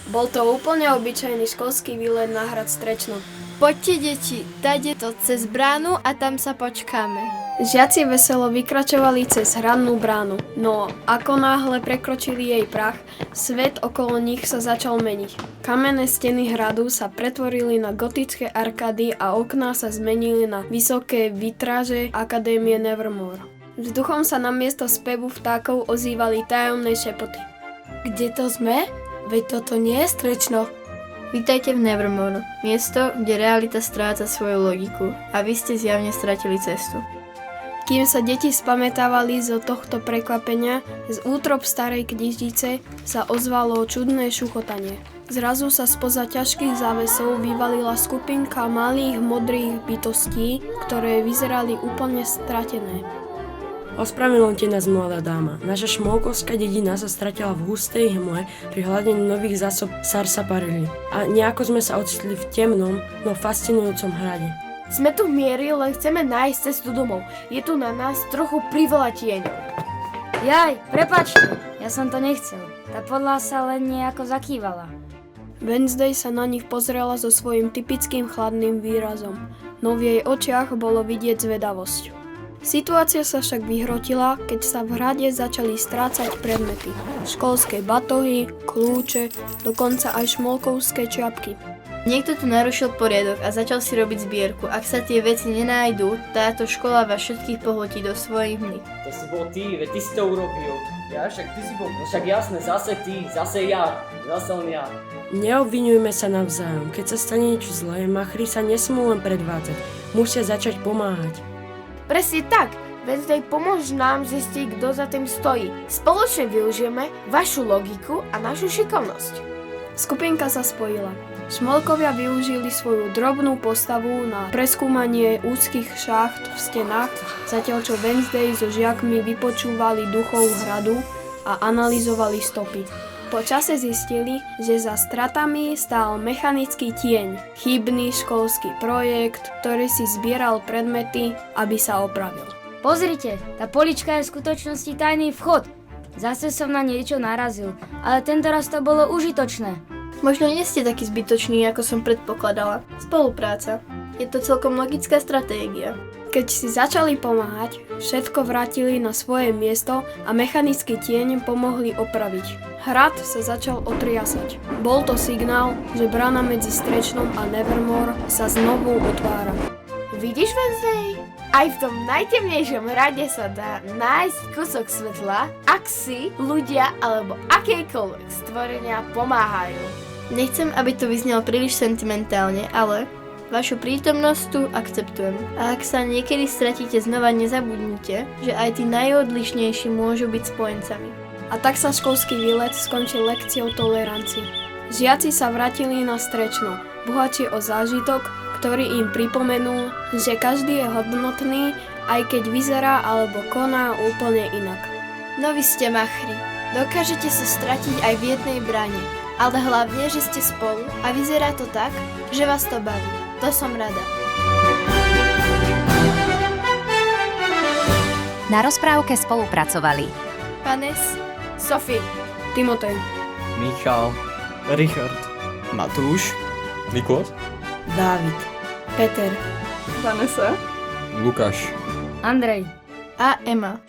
Bol to úplne obyčajný školský výlet na hrad Strečno. Poďte, deti, dajte to cez bránu a tam sa počkáme. Žiaci veselo vykračovali cez hradnú bránu, no ako náhle prekročili jej prach, svet okolo nich sa začal meniť. Kamenné steny hradu sa pretvorili na gotické arkády a okná sa zmenili na vysoké vitráže Akadémie Nevermore. Vzduchom sa namiesto spevu vtákov ozývali tajomné šepoty. Kde to sme? Veď toto nie je Strečno. Vítajte v Nevermore, miesto, kde realita stráca svoju logiku a vy ste zjavne stratili cestu. Kým sa deti spamätávali zo tohto prekvapenia, z útrob starej knižnice sa ozvalo čudné šuchotanie. Zrazu sa spoza ťažkých závesov vyvalila skupinka malých modrých bytostí, ktoré vyzerali úplne stratené. Ospravedlňte nás, mladá dáma. Naša šmolkovská dedina sa stratila v hustej hmle pri hľadení nových zásob sarsaparily. A nejako sme sa ocitli v temnom, no fascinujúcom hrade. Sme tu v miery, len chceme nájsť cestu domov. Je tu na nás trochu priveľa tieňov. Jaj, prepáčte, ja som to nechcel. Tá podľa sa len nejako zakývala. Wednesday sa na nich pozrela so svojím typickým chladným výrazom, no v jej očiach bolo vidieť zvedavosť. Situácia sa však vyhrotila, keď sa v hrade začali strácať predmety. Školské batohy, kľúče, dokonca aj šmolkovské čiapky. Niekto tu narušil poriadok a začal si robiť zbierku. Ak sa tie veci nenájdú, táto škola vás všetkých pohltí do svojich hmly. To si bol ty, veď ty si to urobil. Ja, však ty si bol, no však jasné, zase ty, zase ja, zase len ja. Neobvinujme sa navzájom. Keď sa stane niečo zlé, machry sa nesmú len predvádzať. Musia začať pomáhať. Presne tak. Wednesday, pomôž nám zistiť, kto za tým stojí. Spoločne využijeme vašu logiku a našu šikovnosť. Skupinka sa spojila. Šmolkovia využili svoju drobnú postavu na preskúmanie úzkých šacht v stenách, zatiaľ čo Wednesday so žiakmi vypočúvali duchov hradu a analyzovali stopy. Po čase zistili, že za stratami stál mechanický tieň, chybný školský projekt, ktorý si zbieral predmety, aby sa opravil. Pozrite, tá polička je v skutočnosti tajný vchod. Zase som na niečo narazil, ale tentoraz to bolo užitočné. Možno nie ste taký zbytočný, ako som predpokladala. Spolupráca. Je to celkom logická stratégia. Keď si začali pomáhať, všetko vrátili na svoje miesto a mechanický tieň pomohli opraviť. Hrad sa začal otriasať. Bol to signál, že brána medzi Strečnom a Nevermore sa znovu otvára. Vidíš, Wednesday? Aj v tom najtemnejšom hrade sa dá nájsť kúsok svetla, ak si ľudia alebo akékoľvek stvorenia pomáhajú. Nechcem, aby to vyznelo príliš sentimentálne, ale vašu prítomnosť tu akceptujem. A ak sa niekedy stratíte, znova nezabudnite, že aj tí najodlišnejší môžu byť spojencami. A tak sa školský výlet skončil lekciou tolerancie. Žiaci sa vrátili na Strečno, bohatší o zážitok, ktorý im pripomenul, že každý je hodnotný, aj keď vyzerá alebo koná úplne inak. No vy ste machri. Dokážete sa stratiť aj v jednej bráne, ale hlavne, že ste spolu a vyzerá to tak, že vás to baví. To som rada. Na rozprávke spolupracovali Panes, Sophie, Timotej, Michal, Richard, Matúš, Nikos, Dávid, Peter, Vanessa Lukáš. Andrej. a Emma.